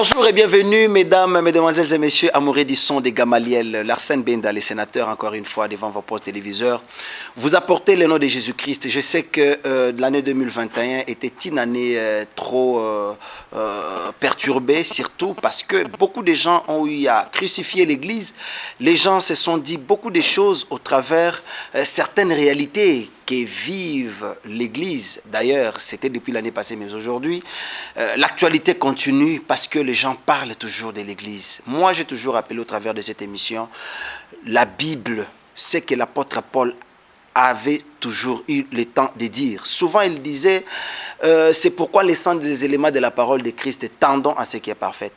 Bonjour et bienvenue, mesdames, mesdemoiselles et messieurs, amoureux du son des Gamaliel, Larsen Benda, les sénateurs, encore une fois, devant vos postes téléviseurs. Vous apportez le nom de Jésus-Christ. Je sais que l'année 2021 était une année trop perturbée, surtout parce que beaucoup de gens ont eu à crucifier l'Église. Les gens se sont dit beaucoup de choses au travers certaines réalités qui vivent l'Église. D'ailleurs, c'était depuis l'année passée, mais aujourd'hui, l'actualité continue parce que les gens parlent toujours de l'Église. Moi, j'ai toujours appelé au travers de cette émission, la Bible, c'est que l'apôtre Paul avait toujours eu le temps de dire. Souvent, il disait, c'est pourquoi laissant des éléments de la parole de Christ, tendons à ce qui est parfait.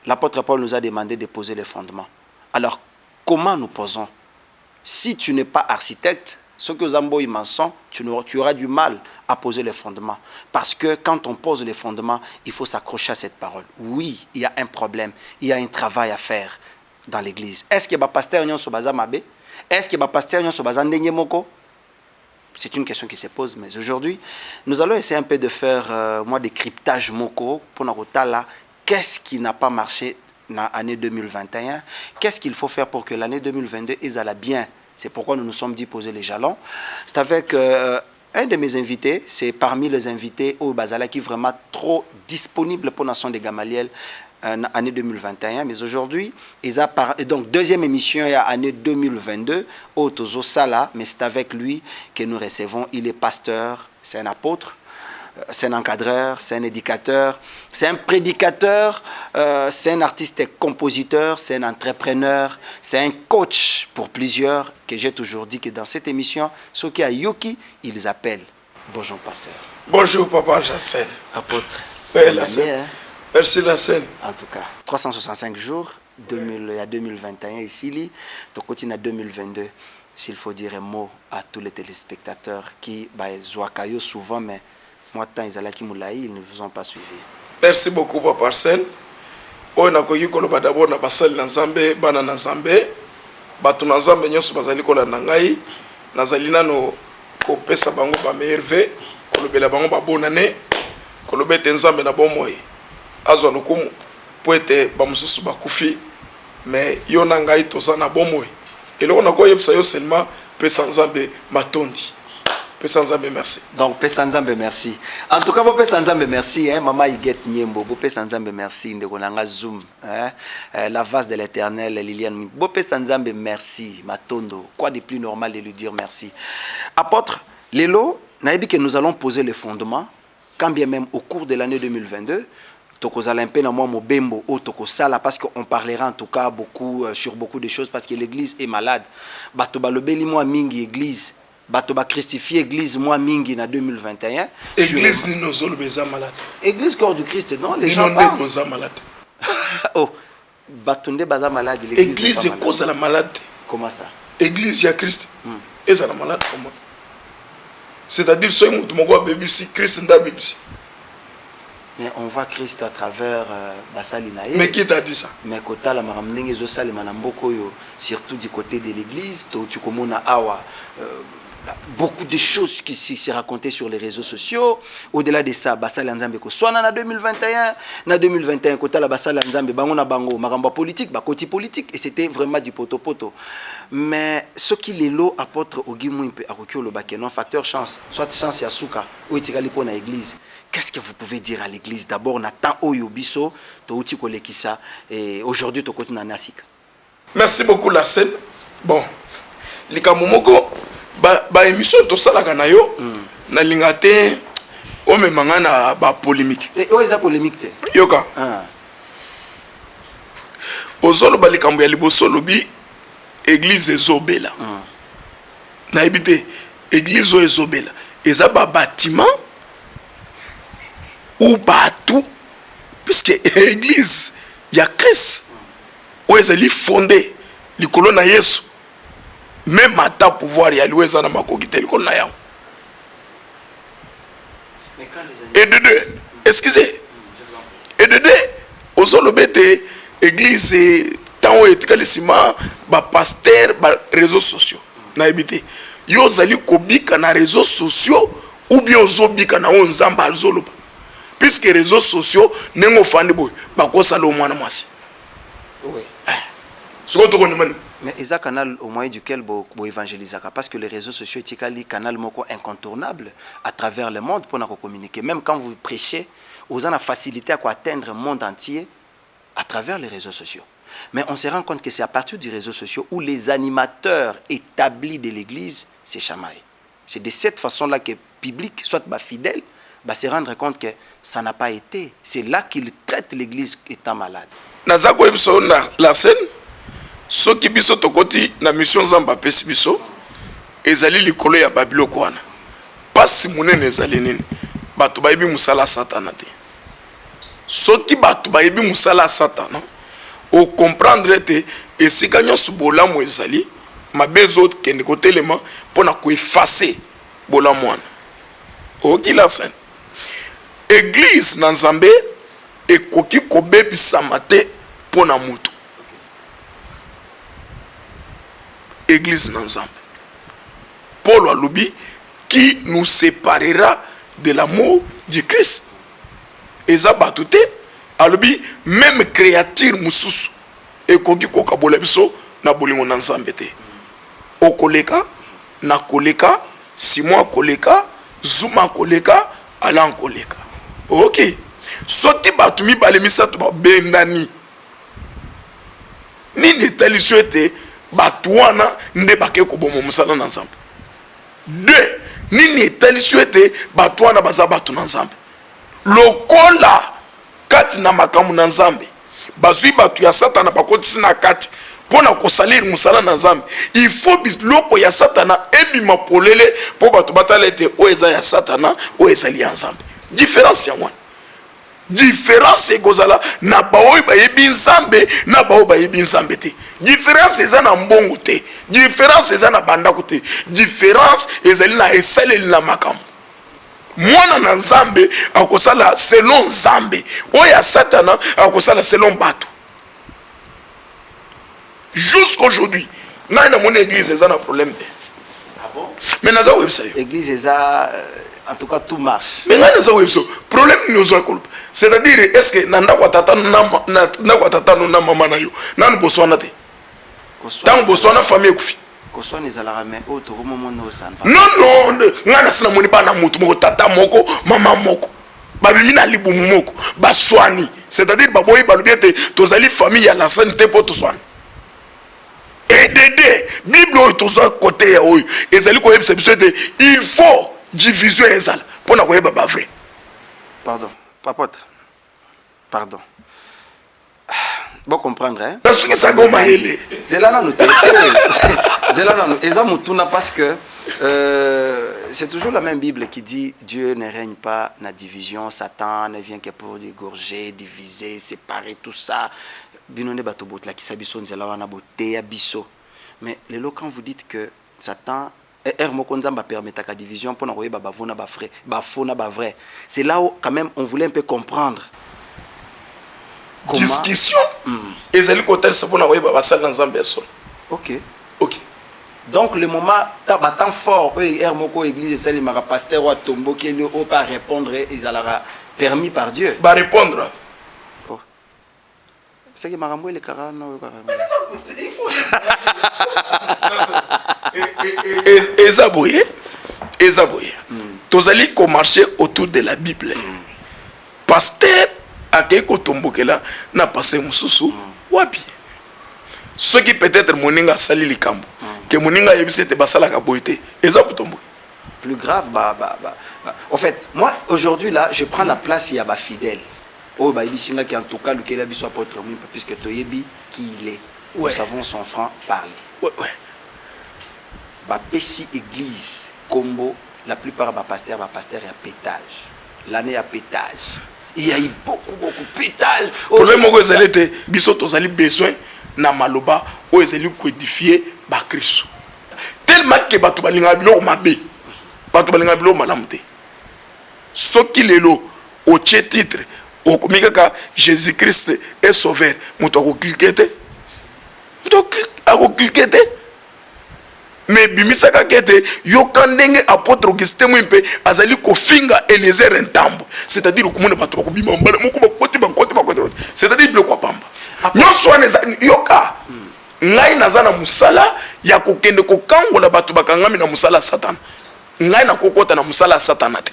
L'apôtre Paul nous a demandé de poser les fondements. Alors, comment nous posons? Si tu n'es pas architecte, ce que Zambo et maçon, tu auras du mal à poser les fondements. Parce que quand on pose les fondements, il faut s'accrocher à cette parole. Oui, il y a un problème, il y a un travail à faire dans l'église. Est-ce que le pasteur est sur Mabe? Est-ce que le pasteur est sur Moko? C'est une question qui se pose, mais aujourd'hui, nous allons essayer un peu de faire des cryptages Moko pour nous dire qu'est-ce qui n'a pas marché dans l'année 2021, qu'est-ce qu'il faut faire pour que l'année 2022 aille bien. C'est pourquoi nous nous sommes dit poser les jalons. C'est avec un de mes invités, c'est parmi les invités au Bazala qui est vraiment trop disponible pour Nation des Gamaliel année 2021. Mais aujourd'hui, donc deuxième émission il y a année 2022 au Tozo Sala, mais c'est avec lui que nous recevons. Il est pasteur, c'est un apôtre. C'est un encadreur, c'est un éducateur, c'est un prédicateur, c'est un artiste et compositeur, c'est un entrepreneur, c'est un coach pour plusieurs, que j'ai toujours dit que dans cette émission, ceux qui a Yoki, ils appellent. Bonjour pasteur. Bonjour papa Jacen. Apôtre. Oui, Lassen. Merci Lassen. En tout cas, 365 jours, il y a 2021 ici, tu continues à 2022. S'il faut dire un mot à tous les téléspectateurs qui jouent souvent, mais moi, ils ne vous ont pas suivi. Merci beaucoup, Papa Arsène. On a connu que d'abord na basali na Nzambe, bana na Nzambe, batu na Nzambe nyonso bazali kola na ngai, nazali nano kopesa bango ba merve, kolobela bango ba bonane, kolobete Nzambe na bomoi. Azwa lokumu po ete ba mususu bakufi, mais yo na ngai toza na bomoi. Eloko na ko yebisa yo seulement pesa Nzambe matondi. Pesanzambe merci. Donc Pesanzambe merci. En tout cas, Pesanzambe merci. Maman Iget Niembo, Pesanzambe merci. Ndekonanga Zoom, la vase de l'Éternel, Liliane. Pesanzambe merci. Matondo. Quoi de plus normal de lui dire merci. Apôtre, Lélo, naïbi que nous allons poser les fondements, quand bien même au cours de l'année 2022. Parce qu'on parlera en tout cas sur beaucoup de choses parce que l'église est malade. Batobalobeli moi mingi église. Batoba christifié église moi mingi na 2021. Église ni nozolo beza malade. Église corps du Christ non les gens parlent. Malade. Oh, batunde baza malade l'église est cause la malade. Comment ça? Église ya Christ. Et ça la malade comment? C'est-à-dire soy mutu moko bebisi Christ nda bebisi. Mais on voit Christ à travers Basali Naye. Mais qui t'a dit ça? Mais kota la maramnenge zo sale manamboko yo surtout du côté de l'église to tu komona awa beaucoup de choses qui s'est racontées sur les réseaux sociaux. Au-delà de ça, Basali Nzambe ko soit na 2021, na 2021 kota la Basali Nzambe bango na bango maramba politique, ba côté politique et c'était vraiment du poto. Mais ce qui les lo apôtre Ogimu peut arokio le bakenon facteur chance, soit chance ya suka ou itikali po na église. Qu'est-ce que vous pouvez dire à l'église? D'abord, Nathan Oyobiso, Touti Kolekisa, et aujourd'hui, tu continues à Nasika. Merci beaucoup, Lassen. Bon, les Kamomoko, émission, tout ça, la Ganayo, na lingate, on me mangana ba polémique. Et où est la polémique? Yoka. Ozolo ba likambo ya liboso lobi, église ezobela. Na ebité, église ezobela. Eza ba bâtiment ou partout, puisque l'église, il y a Christ, où elle est fondée, les colonnes à Yesu, même à ta pouvoir, il y a l'ouest à Namakokite, les colonnes à et de deux, excusez, et de deux, au sol de l'église, tant où est ciment, pasteur, réseaux sociaux, n'a habité. Yo zali kobika na réseaux sociaux, ou bien zobika na onzamba zoloba. puisque les réseaux sociaux n'ont pas de boy bakosala au moins mwasi. Oui. Ce qu'on te connaît. Mais il y a un canal au moyen duquel vous évangélisez, parce que les réseaux sociaux sont un canal incontournable à travers le monde pour nous communiquer. Même quand vous prêchez, vous avez la facilité à atteindre le monde entier à travers les réseaux sociaux. Mais on se rend compte que c'est à partir des réseaux sociaux où les animateurs établis de l'Église se chamaillent. C'est de cette façon-là que le public, soit fidèle, va se rendre compte que ça n'a pas été. C'est là qu'ils traitent l'Église étant malade. Nazako la scène. Soki biso tokoti na mission zamba pesi biso ezali likolo ya babiloko wana pasi munene ezali nini bato bayibi musala satana te soki bato bayibi musala satana o comprendre te esika nyonso bolamu ezali mabezo kende kotelema mpona koeffacer bolamu wana okila sen église na nzambe ekoki kobebisama te mpona mutu. Église Nanzambe. Paul alobi qui nous séparera de l'amour du Christ. Eza batute alobi même créature mususu ekoki kokabola biso na bolingo na Nzambe te. Okoleka na koleka Simon koleka Zuma koleka Alan koleka. OK. Soki batumi balemisa to bendani. Nini tali souhaité bato wana nde bake koboma musala na Nzambe. 2 nini etalisio ete bato wana baza bato na Nzambe lokola kati na makamu na Nzambe bazwi bato ya satana bakotisi na kati pona kosalir musala na Nzambe il faut biloko ya satana ebima polele po bato batala ete o eza ya satana o ezali ya Nzambe. Différence ya wana différence ekozala na baoyo bayebi Nzambe na baoyo bayebi Nzambe te. Différence eza na mbongo te, différence eza na bandako te, différence ezali na esaleli na makambo. Mwana na Nzambe akosala selon Nzambe, oyo ya satana akosala selon bato. Jusqu'aujourd'hui ngai na mon église eza na problème te. Ah bon? Mais naza website L'église eza en tout cas tout marche. Mais ngai naza website problème nous a. C'est-à-dire est-ce que nanda kwa tata na mama na yo nanu boswana te. Tant boswana famille kufi. Koswana ezalaka mais o to momo no sanva. Non nga na sina moni ba na mutu moko tata moko mama moko. Babimi na libu moko baswani. C'est-à-dire baboyi balubiete tozali famille ya la sainte po toswana. Et dédé Bible o toza côté ya oyo ezali ko yebisa biso ete il faut division ezala pona ko yeba ba vrai. Pardon, papote. Pardon. Bon comprendre hein. Parce que ça go maele. Zelana nous Zelana nous ezamutuna parce que c'est toujours la même Bible qui dit Dieu ne règne pas na division, Satan ne vient que pour dégorger, diviser, séparer tout ça. Binone batobot la kisabiso nzela wana boté ya biso. Mais lelo quand vous dites que Satan Mokonzamba permet la division pour n'envoyer bavona bafré, bafona bavray. C'est là où quand même on voulait un peu comprendre. Comment... Discussion. Et c'est le côté c'est pour n'envoyer babasal dans un berceau. Ok. Ok. Donc le moment tant fort, Moko église c'est le mara pasteur ou tombo qui ne peut pas répondre, ils allaient permis par Dieu. Bah répondre. Oh. C'est que marambo le carano. Il faut. Ezaboye, tozali ko marcher autour de la Bible. Pasteur akeko tombokela na passer mususu wapi. Ce qui peut-être moninga sali likambo, que moninga yebisete basala ka boité, ezabutombo. Plus grave En fait, moi aujourd'hui là, je prends la place il y a fidèle. Oh bah il singa qui en tout cas le kela biso apôtre moi puisque toyebi qui il est. Nous savons son franc parler. Ouais. Bapesi église combo la plupart pasteur et à pétage l'année à pétage il y a eu beaucoup pétage problème moko ezali te biso tozali besoin na maloba o ezali ko édifier ba Christ tellement que bato balinga biloko mabe bato balinga biloko malamu te soki lelo o tie titre o komika Jésus Christ est sauveur moto ko cliquer te mais bimisaka kete yoka ndenge apôtre Augustin Mwimpe azali kofinga Eliezer Ntambo, c'est-à-dire komona bato bakobima mbala moko bakoti c'est-à-dire biloko pamba nyonso wana yoka ngai naza na musala ya kokende kokangola bato bakangami na musala Satan, ngai na kokota na musala Satana te,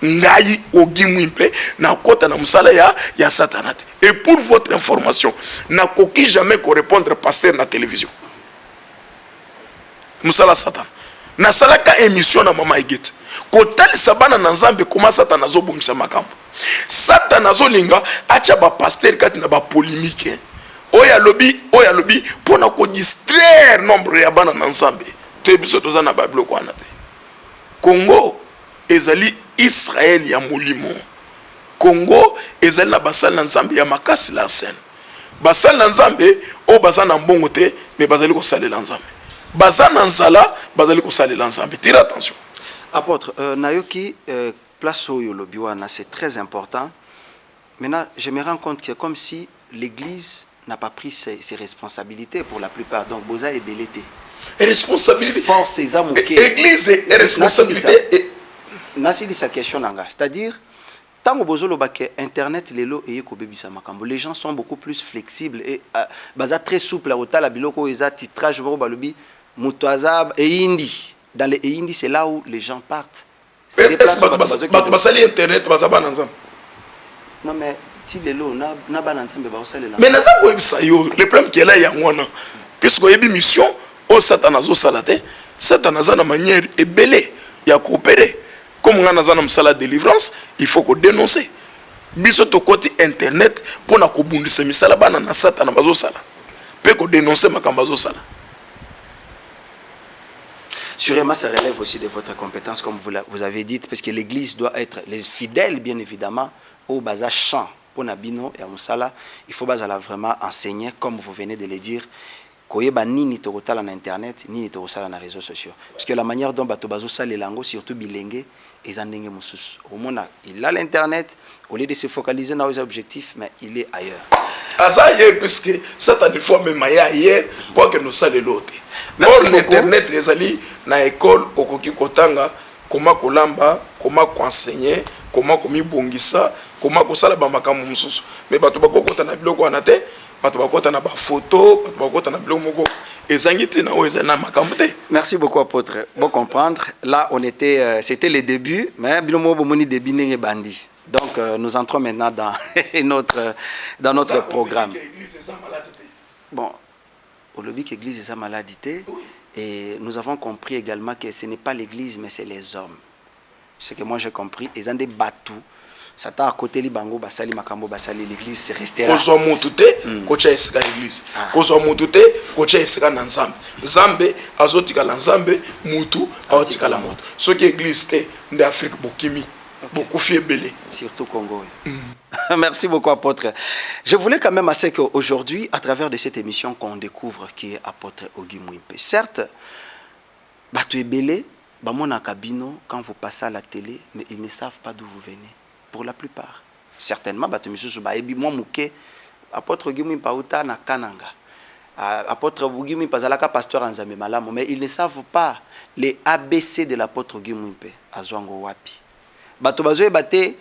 ngai Ogi Mwimpe na kota na musala ya Satana te. Et pour votre information, na koki jamais ko répondre pasteur na télévision musala Satan na salaka émission na mama Egete kotalisa bana na Nzambe koma Satan azobongisa makambo. Satan azolinga acha ba pasteur kati na ba polémique oya lobi pona ko distraire nombre ya bana na Nzambe te biso toza na bablo ko ana te. Congo ezali Israël ya molimo, Congo ezali na basal na Nzambe ya makasi la scène, basal na Nzambe o bazana mbongo te mais bazali ko salela Nzambe, bazana nzala bazali ko salela Nzambe. Tire attention apôtre nayoki place oyo lobi wana, c'est très important. Maintenant je me rends compte que comme si l'église n'a pas pris ses responsabilités pour la plupart, donc boza et belete responsabilité force ces amours église et responsabilité nasili sa question nanga, c'est-à-dire tango bozolo baké internet lelo eye ko bebisa makambo, les gens sont beaucoup plus flexibles et baza très souple à la biloko eza titrage baro balobi mutoazab et indi dans les indi, c'est là où les gens partent. Est-ce basali internet bazaba na Nzambe? Non mais si lelo na ba na Nzambe ba osala mais na za ko ebisa yo le problème qui est là ya ngwana puisque yebi mission o Satan zo salate Satan aza na manière ebele ya coopérer. Comme on a dans la délivrance, il faut qu'on dénonce. Biso to côté internet pour na ko bundisa misala bana na Satan bazo sala. Peut qu'on dénonce makambazo sala. Sûrement, ça relève aussi de votre compétence, comme vous avez dit, parce que l'Église doit être les fidèles, bien évidemment, au basa chant pour Nabino et à Moussala. Il faut vraiment enseigner, comme vous venez de le dire. Koyeba nini torotala na internet nini torosala na réseaux sociaux, parce que la manière dont bato bazo sala lango surtout bilenge ezandenge mususu omona il a l'internet au lieu de se focaliser dans les objectifs mais il est ailleurs asa hier puisque Satan il faut même ailleurs pour que nous sale l'autre. Or l'internet ezali na école okoki kotanga comment kolamba comment enseigner comment komi bongisa comment kosala ba makambo mususu mais bato bakokota na biloko wana te. Merci beaucoup apôtre. Bon comprendre. Là on était, c'était le début, mais donc nous entrons maintenant dans notre programme. Bon, au lobby qu'Église est sa maladité, et nous avons compris également que ce n'est pas l'Église mais c'est les hommes. Ce que moi j'ai compris, ils ont des bateaux. Satan à côté li bango basali makambo basali l'église c'est resté là. Kozo mutute kocha esika l'église. Kozo mutute kocha esika na Nzambe. Nzambe azotika la Nzambe mutu azotika la moto. Ce qui église te en Afrique bokimi beaucoup fiebele surtout Congo. Merci beaucoup apôtre. Je voulais quand même assez qu'aujourd'hui à travers de cette émission qu'on découvre qui est apôtre Ogi Mwimpe. Certes bato ebele bamona kabino quand vous passez à la télé mais ils ne savent pas d'où vous venez. Pour la plupart. Certainement, moi, apôtre Ogi Mwimpe pauta na Kananga. Apôtre Ogi Mwimpe azalaka pasteur en Nzambe malamu, mais ils ne savent pas les ABC de l'apôtre Ogi Mwimpe azwango wapi. Bato bazoe bate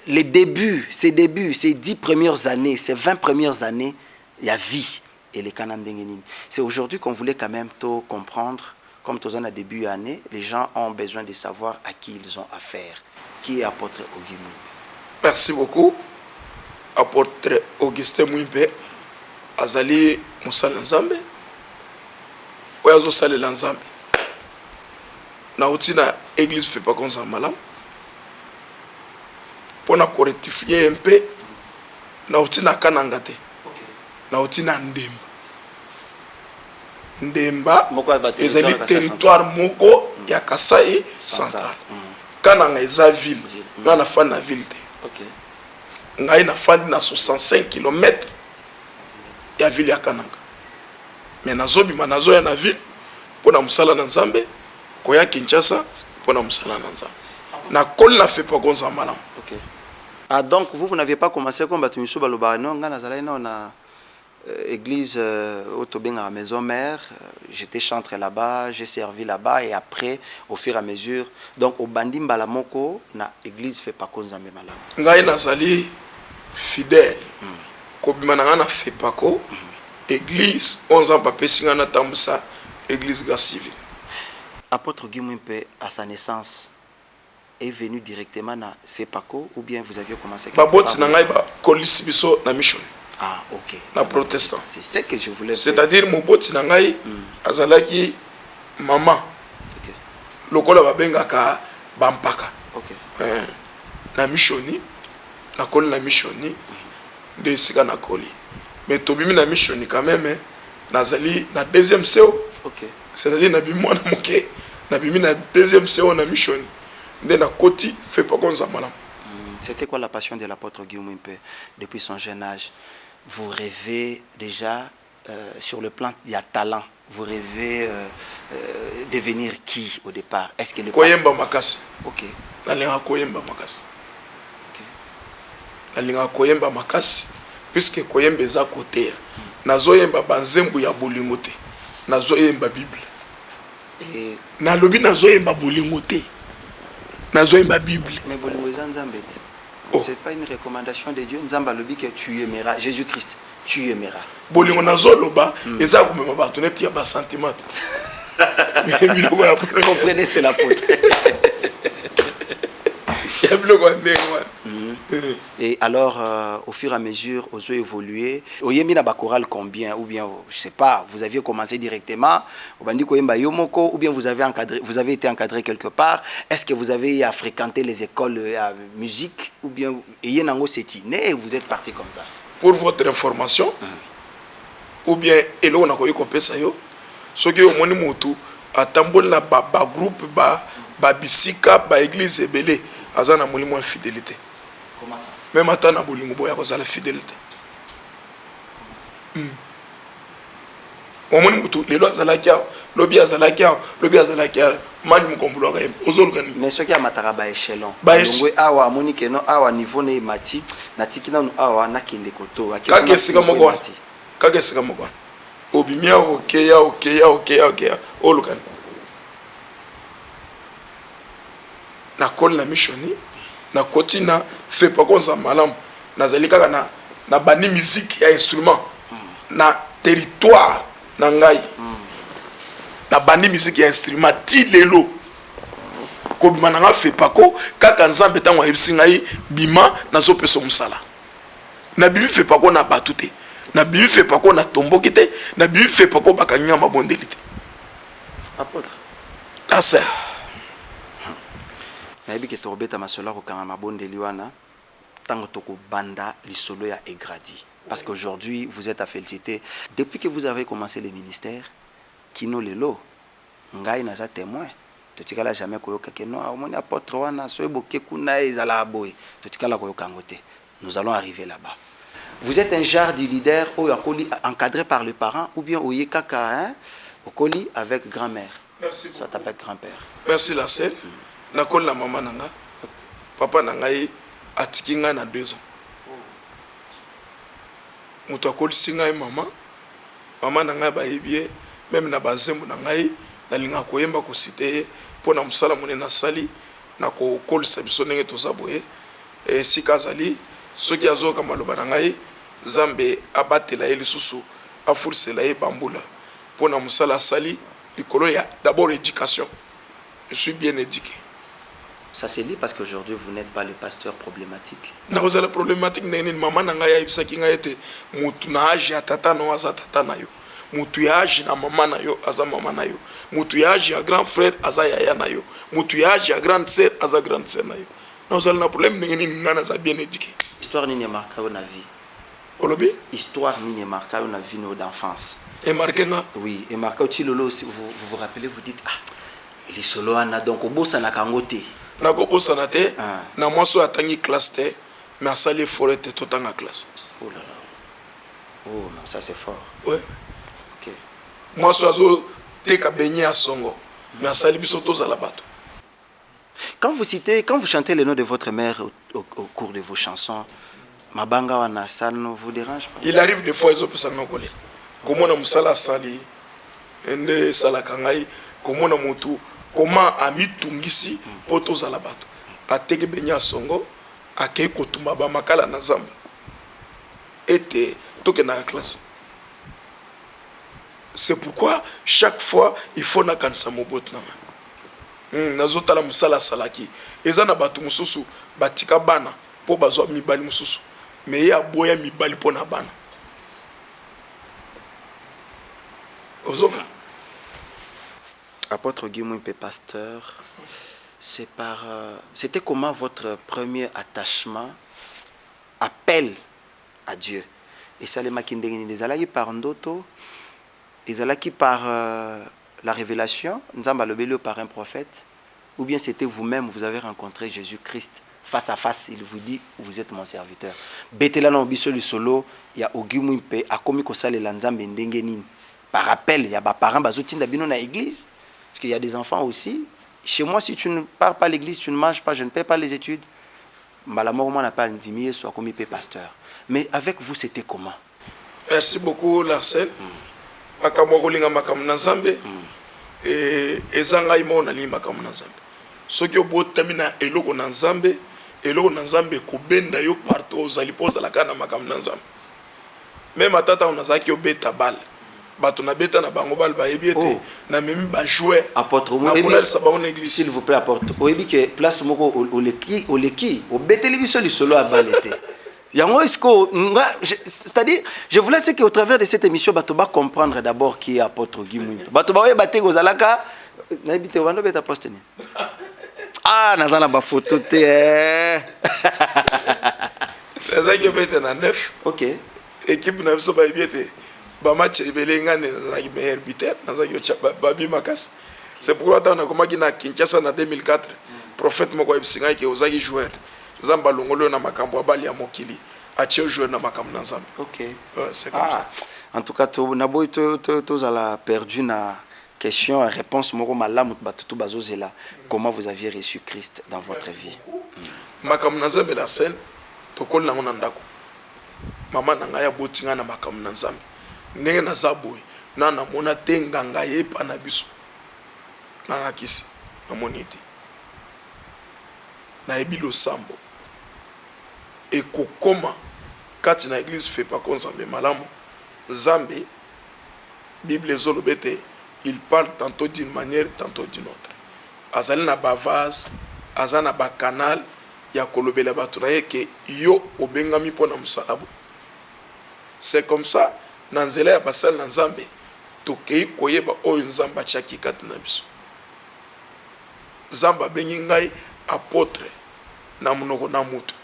les débuts, ces 10 premières années, ces 20 premières années, il y a vie et les Kanandengenini. C'est aujourd'hui qu'on voulait quand même tout comprendre, comme tous en a début d'année, les gens ont besoin de savoir à qui ils ont affaire. Qui est apôtre Ogi Mwimpe? Merci beaucoup. Apôtre Augustin Mwimpe azali musala Nzambe oyo azosalela Nzambe na utina église fait pas comme ça malam pour na rectifier un peu na utina Kananga te na utina Ndemba ezali territoire moko ya Kasai central. Kananga eza ville nga na fan na ville te. Ngai na fan na 65 km ya ville ya Kananga. Mais nazobima nazoya na ville pona musala na Nzambe koya Kinshasa pona musala na Nzambe. Na kol na fait pas gonza malam. Ah donc vous n'aviez pas commencé comme Batumiso Balobano nga nazala na église au Tobenga à maison mère, j'étais chantre là-bas, j'ai servi là-bas et après au fur et à mesure donc au bandi mbalamoko na église fait pas cause nzambe malamu. Ngai nazali fidèle. Kobima na nga na fait pas ko église 11 ans bapesi nga na tambusa église ga civile. Apôtre Guy Mwimpe à sa naissance est venu directement na FEPACO ou bien vous aviez commencé quelque part? Baboti na ngai ba kolisi biso na mission. Ah, ok. Na protestant. C'est ce que je voulais. C'est-à-dire moboti na ngai azalaki maman. Ok. Lokola babengaka bampaka. Ok. Na missioni na koli na missioni de sika na koli. Mais tobimi na missioni quand même nazali na deuxième CO. Ok. C'est-à-dire na bimi mwana moke na bimi na deuxième CO na missioni. Nde na koti fait pas comme ça malam. C'était quoi la passion de l'apôtre Guy Mwimpe depuis son jeune âge? Vous rêvez déjà sur le plan il y a talent. Vous rêvez devenir qui au départ? Est-ce que le koyemba makasi? Ok. Nalinga koyemba makasi. Ok. Nalinga koyemba makasi puisque koyemba eza côté. Nazoyemba banzembu ya bolingo te. Nazoyemba Bible. Et Nalobi nazoyemba bolingo te. Nazoyemba Bible. mais bolingo eza nzambe te. C'est pas une recommandation de Dieu. Nzamba lobi que tu aimeras Jésus-Christ. Tu aimeras. Bolingo nazoloba eza komema bato neti ya ba sentiment. Comprenez c'est l'apôtre. Et alors, au fur et à mesure, vous avez évolué. Vous avez mis la chorale combien? Ou bien, je ne sais pas, vous aviez commencé directement, ou bien vous avez été encadré quelque part. Est-ce que vous avez à fréquenter les écoles de musique? Ou bien, vous êtes parti comme ça? Pour votre information, ou bien, elo na koyi kopesa yo, soki yo moni mutu atamboli na ba groupe ba bisika ba église ebele azana molimo de fidélité. Comment ça? Même à na bolingo boya ko la fidélité. Omoni mutu lelo azala kia, lobi azala kia, mani mukombulo ka yem. Ozolukani. Mais ce qui a mataraba échelon. Ba ngwe awa moni ke no awa niveau ne mati na tikina no awa na kende koto. Kake sika moko. Kake sika moko. Obimia okeya. Olukani. Na kol na missioni na kotina fait pas comme ça malam nazali kaka na bani musique ya instrument na territoire na ngai na bani musique ya instrument ti lelo ko bima na fait pas ko kaka nzambe tango ebisi ngai bima nazo peso musala na bibi fait pas ko na batute na bibi fait pas ko na tomboki te na bibi fait pas ko bakanya mabondeli te apôtre la sœur nayebi ke tobeta masola ko kanga mabondeli wana tango toko banda lisolo ya egradi parce qu'aujourd'hui vous êtes à féliciter depuis que vous avez commencé le ministère kino lelo ngai naza témoin totikala jamais koyoka ke no omoni apôtre wana so eboke kuna ezala boy totikala koyoka ngote nous allons arriver là-bas. Vous êtes un genre de leader encadré par le parent ou bien oye kaka hein okoli avec grand-mère. Merci. Soit avec grand-père. Merci la sœur. Nakol la maman nanga. Papa nanga atiki nga na 2 ans. Mutu akoli singa maman. Maman nanga ba yebie même na bazembu nanga na linga koyemba ko cité pour na musala mone na sali na ko kolisa biso ndenge tozaboye et sikazali soki azoka maloba nanga Zambe abatela lisusu afursela bambula pour na musala sali likolo ya d'abord éducation. Je suis bien éduqué. Ça se lit parce qu'aujourd'hui vous n'êtes pas le pasteur problématique. Na kozala problématique nene maman nanga ya ibisaki nga ete mutu na age ya tata no aza tata na yo. Mutu ya age na maman na yo aza maman na yo. Mutu ya age ya grand frère aza yaya na yo. Mutu ya age ya grande sœur aza grande sœur na yo. Na kozala na problème nene nga na za bien éduqué. Histoire ni marqué na vie. Olobi? Histoire ni marqué na vie d'enfance. Et marqué na? Oui, et marqué aussi lolo vous vous rappelez vous dites ah les solo ana donc obosa na kangote. Na ko bosa na te na mwaso atangi classe te mais asali forêt te totanga classe. Oh là là. Oh non, ça c'est fort. Ouais. OK. Mwaso azo teka beignet à songo mais asali biso tozala bato. Quand vous chantez le nom de votre mère au cours de vos chansons, Mabanga wana, ça ne vous dérange pas? Il arrive des fois ils ont pu s'encoller. Comment on a musala sali, ende salakangai, comment on a mutu, comment ami tungisi poto zalabato, ateke benya songo, akei kotumba ba makala na zamba, ete toke na classe. C'est pourquoi chaque fois il faut na kanisa mobot nama. Nazota la musala salaki, ezana batu mususu batika bana po bazwa mibali mususu, mais ya boya mibali po na bana. Apôtre Guy Mwimpe, pasteur, c'était comment votre premier attachement, appel à Dieu? Et ça les makindengeni des alaki par ndoto, les alaki par la révélation, nzamba lobelo par un prophète, ou bien c'était vous-même, vous avez rencontré Jésus-Christ face à face, il vous dit, vous êtes mon serviteur. Betela na obiso le solo, il y a Guy Mwimpe, a komi ko sale la nzambe ndengenini. Par appel, il y a des parents qui sont dans l'église. Parce qu'il y a des enfants aussi. Chez moi, si tu ne pars pas à l'église, tu ne manges pas, je ne paie pas les études. La mort, on n'a pas intimé, soit comme il paie pasteur. Mais avec vous, c'était comment? Merci beaucoup, Larsen. Akamogolinga makam nazambe. Et ezanga imo na lima makam nazambe. Soki obotamina eloko nazambe ko benda yo partout ozali poza la kana makam nazambe. Même atata onazaki obeta bal. Bato na beta na bango bal ba ebiete na memi ba jouer apôtre s'il vous plaît apôtre oyebi que place moko oleki obeteli biso lisolo a balete yango esko c'est-à-dire je voulais c'est que au travers de cette émission bato ba comprendre d'abord qui est apôtre Guy Mwimpe bato ba oyeba te kozalaka na ebite wando beta poste ni nazana ba photo te nazaki beta na 9 OK équipe na biso ba ebiete ba match belenga ne zaki meilleur buteur nazaki babi makas. C'est pourquoi on a commencé na Kinshasa en 2004 prophète moko ebisinga ke ozaki joueur zamba longolo na makambo bali ya mokili atio joueur na makambo na zamba. OK c'est comme ça. En tout cas to na boy to ala perdu na question réponse moko malamu batutu bazozela comment vous aviez reçu Christ dans votre vie. Makambo na zamba la scène to kol na ngona ndako mama na ngaya botinga na makambo na zamba ndenge naza boye na mona te nganga ye pa na biso na kisi na monite na ebilo sambo et kokoma kati na église fait pas comme Zambé malamu Zambé Bible zolobete il parle tantôt d'une manière tantôt d'une autre azali na bavase azana ba canal ya kolobela bato na ye ke yo obengami pona musalabu. C'est comme ça na nzela ya basali na Nzambe tokei koyeba oyo Nzambe atiaki kati na biso. Nzambe abengi ngai apôtre na monoko na mutu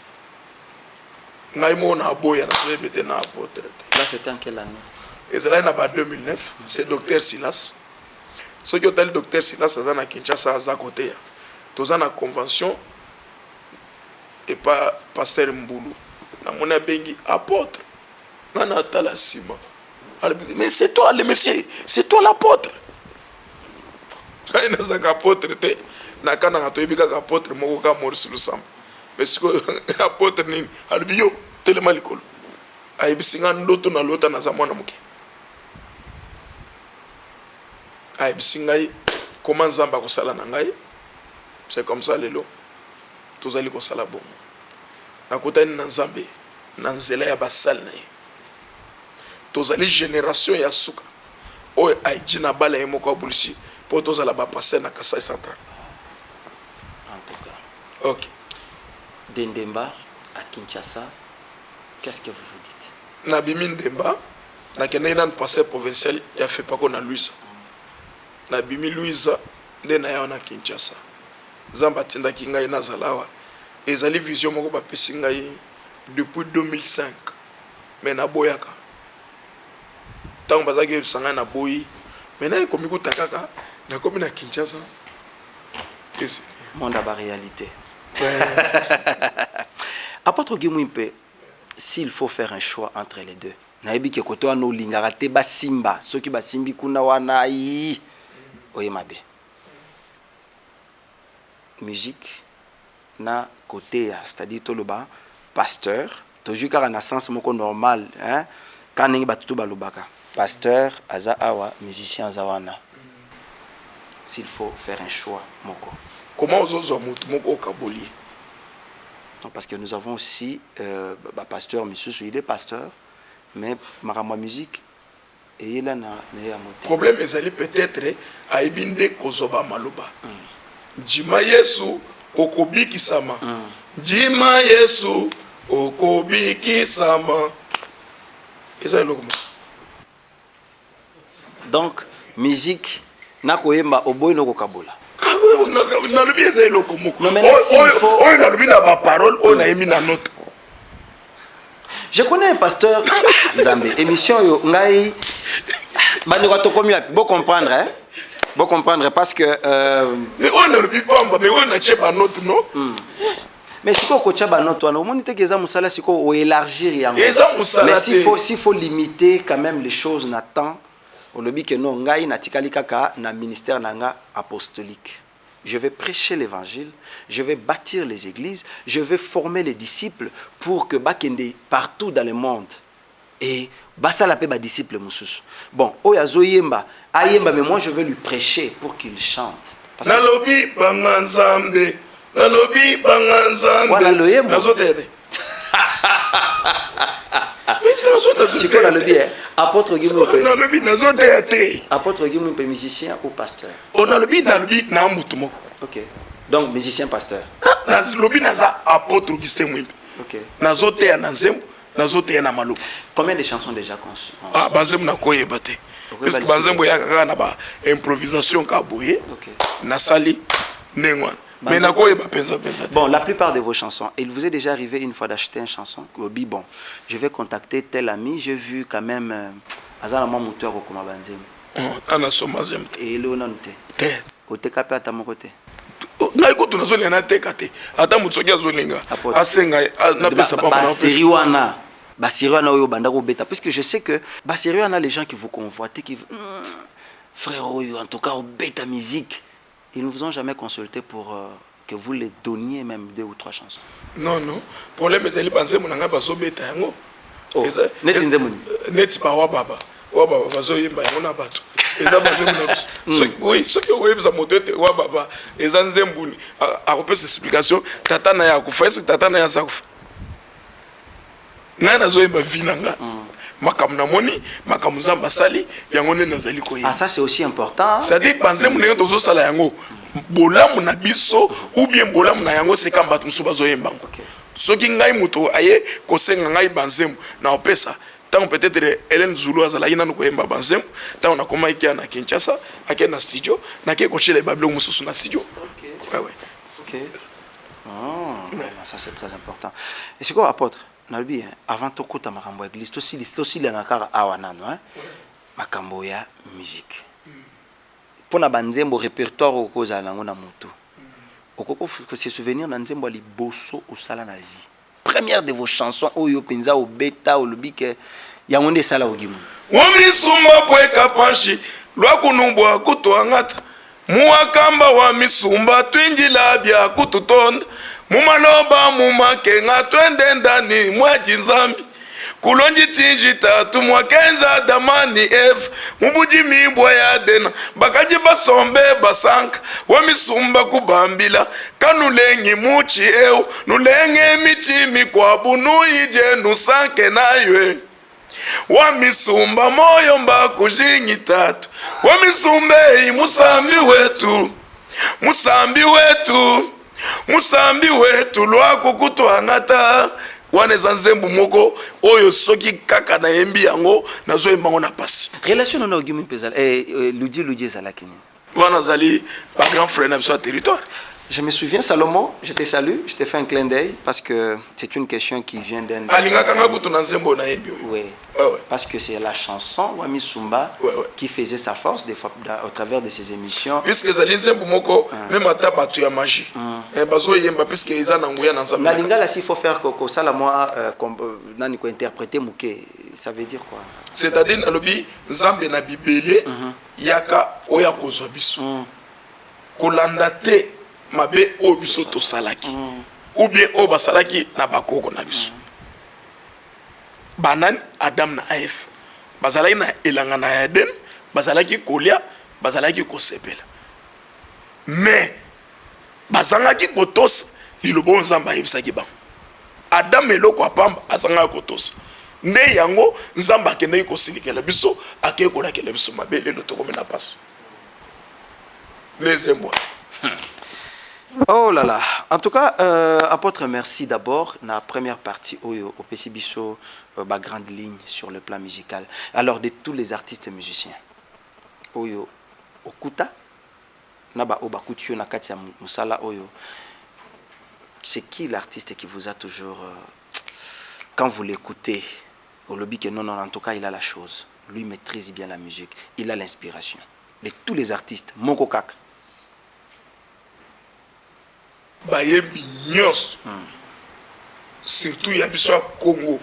ngai mo na aboya na sebete na apôtre. Là c'était en quelle année? Ezala na ba 2009 c'est docteur Silas. Soki otali docteur Silas aza na Kinshasa aza kote toza na convention et pas pasteur Mbulu na mona bengi apôtre nana tala sima. Mais c'est toi le Messie, c'est toi l'apôtre. Il n'a apôtre te na kana ngato ibika apôtre moko ka Maurice Lusamba. Mais ce que apôtre ni albio tellement likolo. Ay bisinga ndoto na lota na zamwana muke. Ay bisinga comment Nzamba ko sala na ngai. C'est comme ça lelo. Tozali ko sala bongo. Na kotani na Nzambe na nzela ya basal na ye. Tozali génération ya suka oyo aiji na bala ye moko abulisi po tozala bapase na Kasai Central. En tout cas. OK. Dendemba à Kinshasa, qu'est-ce que vous vous dites? Na bimi Ndemba na kende na passé provincial ya fait pas qu'on a Louisa. Na bimi Louisa nde na ya na Kinshasa. Zamba tinda kinga ina zalawa. Ezali vision moko ba pesi ngai depuis 2005. Mais na boyaka tant bazaki sanga na boyi maintenant komi kutakaka na komi na Kinshasa c'est monde à réalité. Apôtre Guy Mwimpe, s'il faut faire un choix entre les deux nayebi ke koto ano lingaka te basimba soki basimbi kuna wana yi oyemabe musique na côté c'est-à-dire toloba pasteur tozu kaka na sens moko normal hein quand ningi batutu balobaka pasteur aza awa musicien aza wana s'il faut faire un choix moko comment ozozo mutu moko okaboli parce que nous avons aussi pasteur monsieur il est pasteur mais makamwa musique et il a na ya moto problème ezali peut-être aibinde kozoba maloba njima Yesu okobikisama njima Yesu okobikisama eza eloko. Donc musique nakoyemba oboyi nokokabola nalobi eza eloko moko oyo nalobi na baparole oyo nayemi na note. Je connais un pasteur Nzambe émission yo ngai bandeko tokomi api bo comprendre hein bo comprendre parce que mais on nalobi pamba mais on na cheba note non mais siko ko cheba note wana omoni te keza musala siko o élargir yango mais s'il faut limiter quand même les choses na temps on le dit que non ngai na tikali kaka na ministère nanga apostolique. Je vais prêcher l'évangile, je vais bâtir les églises, je vais former les disciples pour que bakende partout dans le monde et basala pe ba disciple mususu. Bon, oyazo yemba, ayemba mais moi je vais lui prêcher pour qu'il chante. Nalobi banganzambe, nalobi banganzambe. Voilà le yemba. Nazotede. C'est quoi nalobi hein? Apôtre Guimoupe. Nalobi nazotede. Apôtre Guimoupe musicien ou pasteur? On nalobi na mutu moko. OK. Donc musicien pasteur. Nalobi naza apôtre Augustin Mwimpe. OK. Nazoteya na nzembo, nazoteya na maloba. Combien de chansons déjà conçues? Ah, banzembo na koyeba te. Parce que banzembo ya kaka na ba improvisation ka boye. OK. Na sali nengwa. Mais na koyeba penza. Bon, la plupart de vos chansons, il vous est déjà arrivé une fois d'acheter une chanson, bon, je vais contacter tel ami, j'ai vu quand même azala mo moteur ko koma banzembo. Ana soma zemte. Et le non te. Te. Côté kapé ata mo côté. Ngai ko tuna zoli na te kate. Ata mutsoki azolinga. Asenga na pesa pa ba série wana. Ba série wana oyo banda ko beta parce que je sais que ba série wana les gens qui vous convoitent qui frère oyo en tout cas au beta musique. Ils ne vous ont jamais consulté pour que vous les donniez même 2 ou 3 chansons. Non. Problème c'est les pensées mon nga baso beta yango. Oh, neti nzemuni. Neti pa wa baba. Wa baba baso yimba yango na bato. Eza bazo na oui, ce que oui ça modete wa baba. Eza nzembuni. A repère cette explication tata na ya kufa est tata na ya sakufa. Nga na zo yimba vinanga. Makamna moni makamuzamba sali yango ne nazali koyi. Ah ça c'est aussi important. C'est-à-dire penser mon tozo sala yango bolamu na biso ou bien bolamu na yango c'est kamba tuso bazo yemba. OK. Soki ngai muto aye ko senga ngai banzemu na opesa tant peut-être Hélène Zulu azala ina no koyemba banzemu tant on a koma ikia na Kinshasa akena studio na ke ko chele bablo mususu na studio. OK. Ouais. OK. Ça c'est très important. Et c'est quoi apôtre? Nalbi avant to kota makambo église to si la nakara awanano hein makambo ya musique pona banzembo répertoire okoza nango na mutu okoko se souvenir na nzembo ali bosso au sala na vie première de vos chansons oyo penza au beta au lobike yango nde sala ogimu wami sumba kweka panshi lwa kunumbwa kutwangata muwakamba wa misumba twinjila bya kututonda mumaloba mumakenga twende ndani mwaji nzambi kulonji tinji tatu mwakenza damani ef mubuji mibwa ya dena bakaji basombe basanka wamisumba kubambila kanulengi muchi eu nulenge michimi kwa bunuyije nusanke naywe wamisumba moyo mba kujinyi tatu wamisumbe musambi wetu musambi wetu lwako kutwangata waneza nzembu moko oyo soki kaka na yembi yango nazo yembango na pasi relation na ogimi pezala ludi ezalaki nini wana zali ba grand frère na biso territoire. Je me souviens, Salomon, je te salue, je te fais un clin d'œil parce que c'est une question qui vient d'un... Oui. Parce que c'est la chanson Wami Sumba qui faisait sa force des fois, au travers de ses émissions. Puisque ça lisait beaucoup, même à ta tu as magie. Puisque ils en ont dans sa Lingala, s'il faut faire ça, là, moi, interpréter Mouké, ça veut dire quoi? C'est-à-dire, dans le bi, Zambe na Bibélé, Yaka Oyako Zobisu. Kolandate. Mabe o biso to salaki ou bien o basalaki na bakoko na biso banan Adam na Eve bazalaki na elanga na Eden bazalaki kolia bazalaki kosepela mais bazangaki kotosa lilobo nzamba yebisaki bango Adam eloko apamba azangaki kotosa nde yango nzamba akendaki kosilikela biso akei kolakela biso mabe lelo tokomena pasi les émois. Oh là là. En tout cas, apôtre, merci d'abord. La première partie, au Pessibiso, ma grande ligne sur le plan musical. Alors, de tous les artistes musiciens, Oyo, Okuta, Naba Oba Kutio, Nakatia Musala, Oyo, c'est qui l'artiste qui vous a toujours, quand vous l'écoutez, au lobby que non, en tout cas, il a la chose. Lui maîtrise bien la musique. Il a l'inspiration. De tous les artistes, Monko Kak. Bayembi nyos surtout ya biso ya Congo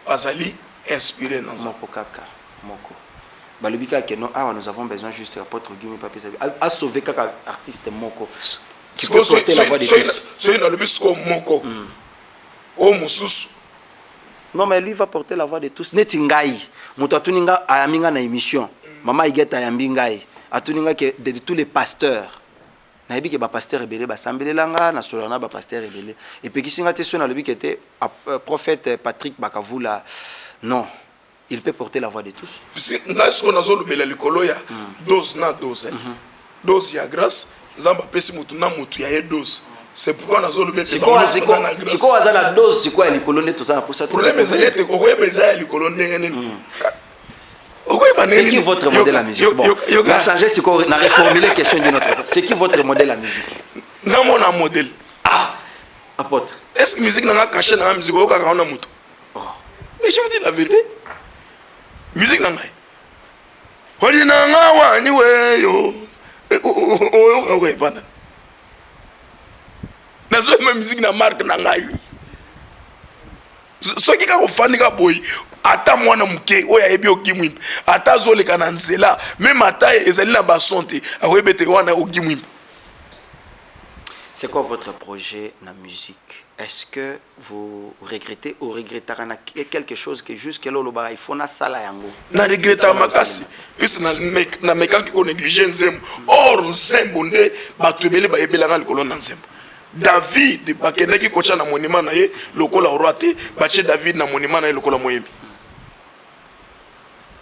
bazali inspiré dans ça Moko kaka moko balubika que non ah nous avons besoin juste apôtre Guillaume papier à sauver kaka artiste moko qui peut porter la voix de tous c'est dans le bis comme moko o mususu non mais lui va porter la voix de tous neti ngai moto atuninga ayaminga na émission mama igeta yambingai atuninga que de tous les pasteurs nayebi ke ba pasteur ebele ba sambelelanga na solana ba pasteur ebele et puis kisinga te so na lobi était prophète Patrick Bakavula non il peut porter la voix de tous si ngas ko nazo lobela likolo ya dose na dose dose ya grâce nzamba pesi mutu na mutu ya dose c'est pourquoi nazo lobela c'est quoi ça la dose c'est quoi likolo ne to ça pour ça problème ezali te ko yebeza likolo ndenge nini. C'est qui votre modèle à musique? Bon, on a changé, on a reformulé la question de notre. C'est qui votre modèle à musique? Non, mon modèle. Ah, apôtre. Est-ce que la musique n'a pas caché dans la musique ou pas dans la moto? Mais je vous dis la vérité. Musique n'a pas. On dit n'a pas ni ouais yo. Oh ouais pas. Na zo ma musique na marque na ngai. So ki ka ko fani ka boy. Ata mwana muke oya ebi okimwimba ata zoleka na nzela même ata ezali na basonte akoyebete wana okimwimba. C'est quoi votre projet na musique? Est-ce que vous regrettez ou regretterez quelque chose que jusque là loba il faut na sala yango? Na regretta makasi puisque na mekaki ko négliger nzembo or nzembo nde batubele ba ebelanga likolo na nzembo. David bakendaki kocha na monument na ye lokola roi bache David na monument na ye lokola moyembi.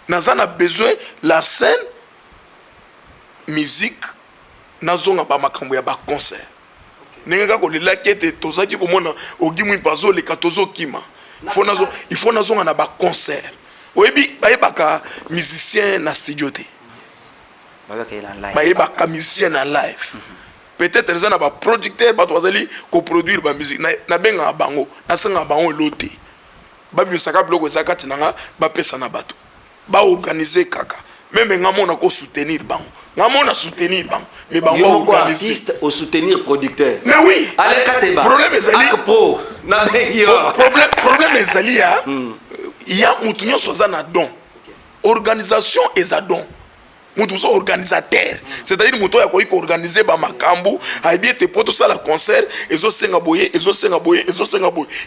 Nous avons besoin de la scène, musique, nous avons besoin de la concert. Nous avons besoin il faut un concert. Il y a musicien dans le studio. Il y a musicien en live. Peut-être que les producteurs qui produire la musique. Nous avons bango, loté. Ba organiser kaka même ngamo na ko soutenir bango ngamo na soutenir bango mais bango organiser artiste au soutenir producteur mais oui allez kateba problème ezali akpo na problème ezali ya il y a mutu nyoso za na don organisation eza don mutu so organisateur c'est-à-dire mutu ya ko organiser ba makambu aibi te poto sala concert ezo senga boye il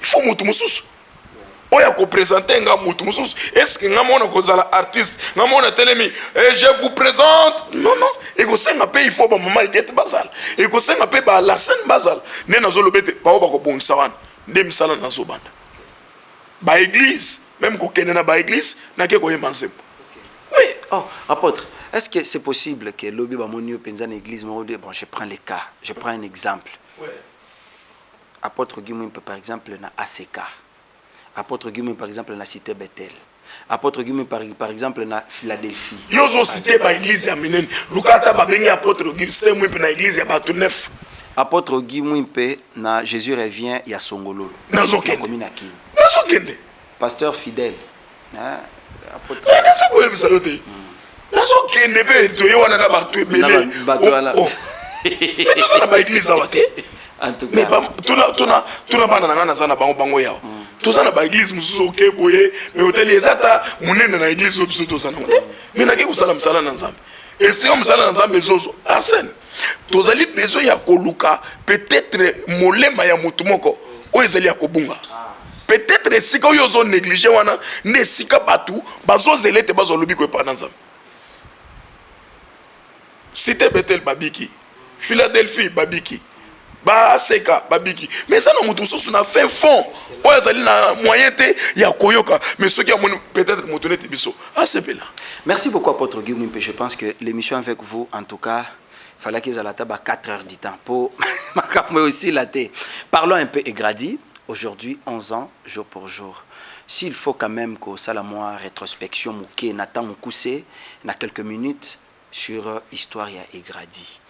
faut mutu mususu oya ko présenter nga mutu mususu est-ce que nga mona ko zala artiste nga mona telemi et je vous présente non et ko senga pe il faut ba mama igete bazal et ko senga pe ba la scène bazal ne nazo lobete ba ko bongisa wana nde misala nazo banda ba église même ko kene na ba église na ke ko yemanzembo. Oui. Oh apôtre, est-ce que c'est possible que lobby ba monio penza na église bon je prends les cas, je prends un exemple. Ouais. Apôtre Guimou par exemple na ACK. Apôtre Guimou par exemple na cité Bethel. Apôtre Guimou par exemple na Philadelphie. Yozo cité ba église ya minene. Lukata ba bengi apôtre Guimou c'est moi na église ya ba tout neuf. Apôtre Guimou na Jésus revient ya Songolo. Nazo kende. Commune à Kin. Nazo kende. Pasteur fidèle. Hein? Apôtre. Nazo ko yebisa yote. Nazo kende pe to yona na ba tout belé. Oh. Mais ça na ba église awate. En tout cas. Mais tuna bana na za na bango yao. Toza na ba église mususu okeboye mais hôtel ezata munene na église obiso toza na ngote mais na ke kusala msala na nzambe et c'est comme msala na nzambe zozo arsène tozali besoin ya koluka peut-être molema ya mutu moko o ezali ya kobunga peut-être esika oyo ozo négliger wana nde esika bato bazozela ete bazolobi koyepa na nzambe. Cité Bethel babiki, Philadelphie babiki, Baseka babiki, mais ça na mutu mosusu na fin fond oyo azali na moyen te ya koyoka, mais ceux qui ont peut-être moto neti biso asepela. Merci beaucoup apôtre Guy Mwimpe. Je pense que l'émission avec vous, en tout cas, il fallait qu'ils aient la table à 4 heures du temps pour mais aussi la thé. Parlons un peu Egradi. Aujourd'hui, 11 ans, jour pour jour. S'il faut quand même que ça la moi rétrospection mouké Nathan Moukoussé, na quelques minutes sur histoire ya Egradi.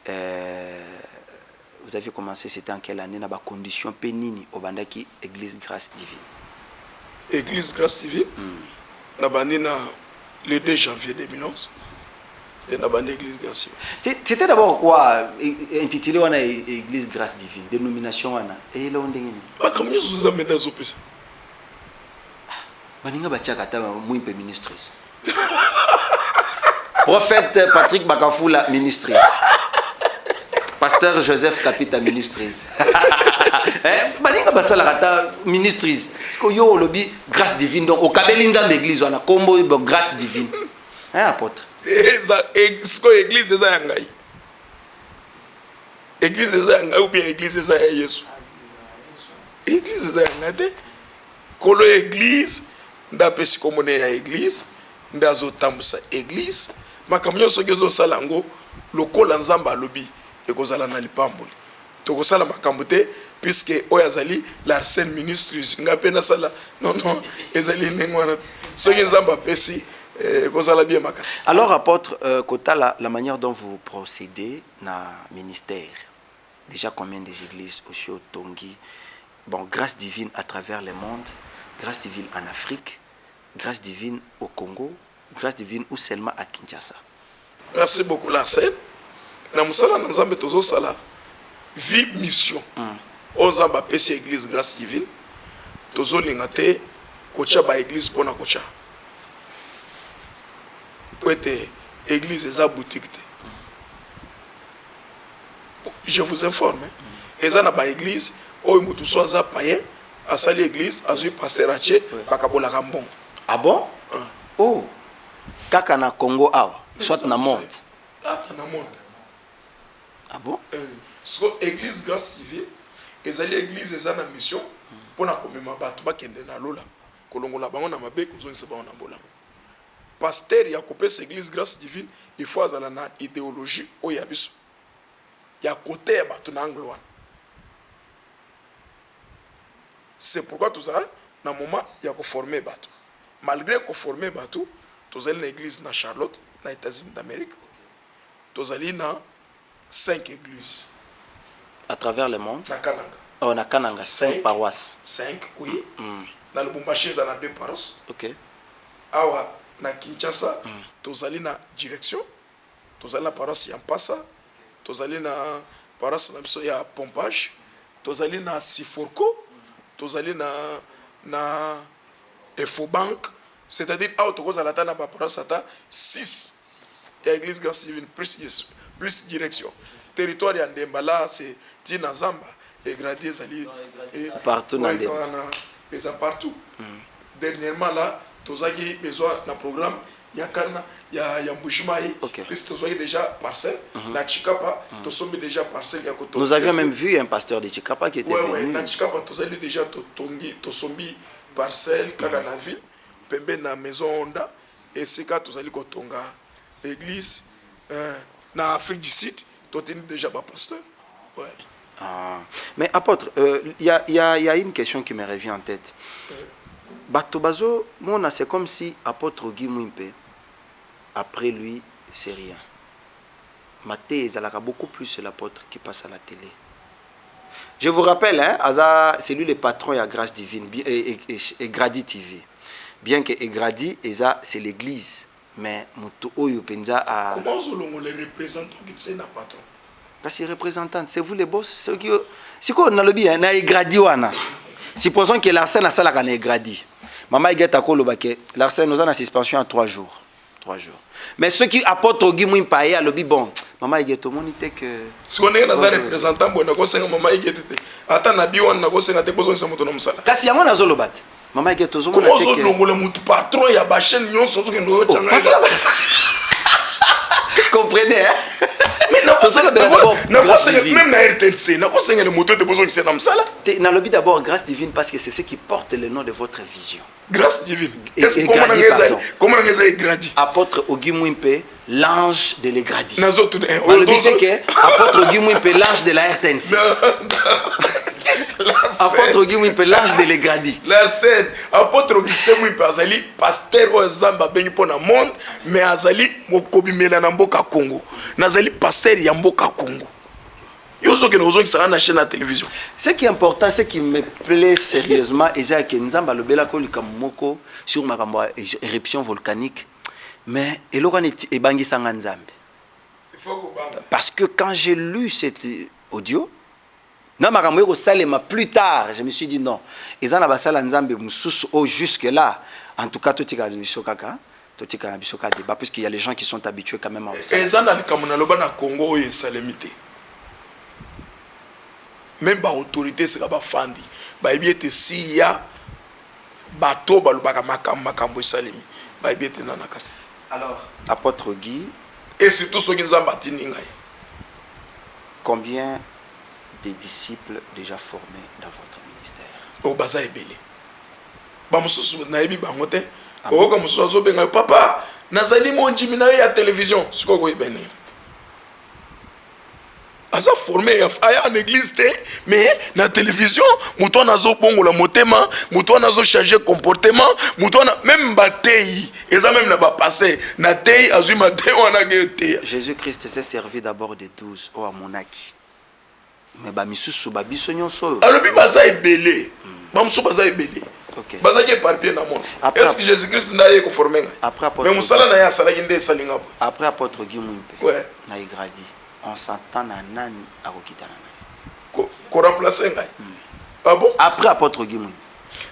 Vous avez commencé, c'était en quelle année? Dans la condition pénini au bandaki Église Grâce Divine. Église Grâce Divine. Na bandina le 2 janvier 2011. Et na bandé Église Grâce Divine. C'était d'abord quoi intitulé on a Église Grâce Divine, dénomination wana. Et là on dengeni. Ah comme nous vous amène dans opération. Baninga bachaka ta Mwimpe ministrice. Prophète Patrick Bakafoula ministrice. Pasteur Joseph Kapita ministrice. Baninga basala kata ministrice. Parce que yo lobby grâce divine donc au kabelinza d'église on a combo grâce divine. Hein apôtre. Est-ce que l'église est à Yangaï? Église est à Yangaï ou bien église est à Yesu? Église est à Yangaï. Kolo église, ndapesi komone ya église, ndazo tambusa église, makamyo soki zo salango, lokola nzamba lobi ekozala na lipamboli. Tokosala makambo te puisque oyazali l'arsène ministre ngapena sala non ezali nengwana. Soki nzamba pesi bien makasi. Alors apôtre Kota la manière dont vous procédez na ministère. Déjà combien des églises aussi au Tongi? Bon, grâce divine à travers le monde, grâce divine en Afrique, grâce divine au Congo, grâce divine ou seulement à Kinshasa. Merci beaucoup l'arsène. Na musala na nzambe tozo sala vie mission. Ozamba pesi église grâce divine. Tozo lingate kocha ba église pona kocha. L'église est à boutique. Je vous informe. Et à l'église, où il soit à païen, à sa l'église, à ce pasteur Haché, à Kabola Rambon. Ah bon? Oh, kaka na Congo, soit na monde. Ah, na monde. Ah bon? So église grâce civile, et à l'église, est à mission, pour na komema batu bakende na lola, kolongola bango na mabe, kozoni se bango na bola. Pasteur ya kopesa église grâce divine il faut azala na idéologie oya biso ya côté ya bato na angle wana. C'est pourquoi tout ça na moment ya ko former bato malgré ko former bato tozali na église na Charlotte na États-Unis d'Amérique tozali na 5 églises à travers le monde. Na Kananga. Oh na Kananga 5 paroisses. 5 oui. Na Lubumbashi za na 2 paroisses. OK. Awa na Kinshasa, tozali na direction, tozali na paroisse ya Mpasa, tozali na paroisse na biso ya Pompage, tozali na Siforko, tozali na Efobank, c'est-à-dire awa tokozala ta na ba paroisse ata 6 ya église grâce divine plus direction. Territoire ya Ndembala c'est Tina Zamba et Gradi ezali partout na Ndembala. Et partout. Dernièrement là tozaki besoin d'un programme yakana ya Mbujimayi puisque tozaki déjà parcelle na Chikapa tosombi déjà parcelle ya koto. Nous avions même vu un pasteur de Chikapa qui était venu. Na Chikapa tozali déjà tosombi parcelle kaka na ville pembe na maison Honda et c'est quand tozali kotonga église na Afrique du Sud toteni déjà ba pasteur. Ouais. Ah. Mais apôtre, il y a une question qui me revient en tête. Batobazo, c'est comme si apôtre Guy Mwimpe, après lui, c'est rien. Maté, il a beaucoup plus l'apôtre qui passe à la télé. Je vous rappelle, hein, c'est lui le patron de Grâce Divine et Gradi TV. Bien que Gradi, c'est l'église. Mais comment vous les représentants qui sont les patrons? Parce que représentants, c'est vous les boss. C'est quoi on a le bien, on a Gradi. Supposons que l'arsène a ça la Gradi. Maman Igeta Kolobake, l'arsène nous a en suspension à 3 jours. 3 jours. Mais ceux qui apportent au Guimouim Paye à l'obi bon, Maman Egeto monite que si on est dans un représentant bon na ko senga Maman Egeto te ata na biwan na ko senga te besoin sa moto no musala kasi yango nazoloba te Maman Egeto zo mona te que comment zo mutu patron ya ba chaîne nyonso zo ke ndo changa comprenez hein mais même na RTNC na ko senga le moto te besoin de musala na lobby d'abord grâce divine parce que c'est ce qui porte le nom de votre vision. Grâce divine. Comment on a grandi? Apôtre Ogi Mwimpe, l'ange de l'Egradi. Apôtre Ogi Mwimpe, l'ange de la RTNC. Apôtre Ogi Mwimpe, l'ange de l'Egradi. La scène. Apôtre Augustin Mwimpe, azali pasteur au Zamba bengi pona monde, mais azali mokobi melana mboka Congo. Nazali pasteur ya mboka Congo. Ce qui est important, ce qui me plaît sérieusement, c'est que nous avons le moko sur ma éruption volcanique, mais parce que quand j'ai lu cet audio, plus tard, je me suis dit non, jusque là, en tout cas, puisqu'il y a les gens qui sont habitués quand même à même ba autorité c'est ba fandi ba ebiete si ya bato balubaka makambo salimi ba ebiete nanaka. Alors apôtre Guy et surtout ceux qui nzamba tininga combien de disciples déjà formés dans votre ministère? O baza ebele ba mususu na ebi bango te o ka mususu zo benga papa nazali monji mina ya télévision siko ko ibene asa formé aya en église té mais na télévision muto nazo bongola motema muto nazo changer comportement muto même batei eza même na ba passé na tei azui matin wana gete. Jésus-Christ s'est servi d'abord de 12 au amonaki mais ba misusu ba biso nyonso alobi baza ebele ba musu baza ebele. OK. Baza ke par pied na monde. Est-ce que Jésus-Christ na ye ko former après apôtre mais musala na ya sala kinde salinga après apôtre Guy Mwimpe ouais na Egradi on s'entend na nani akokita na ko remplacer ngai. Ah bon? Après apôtre Guy Mwimpe.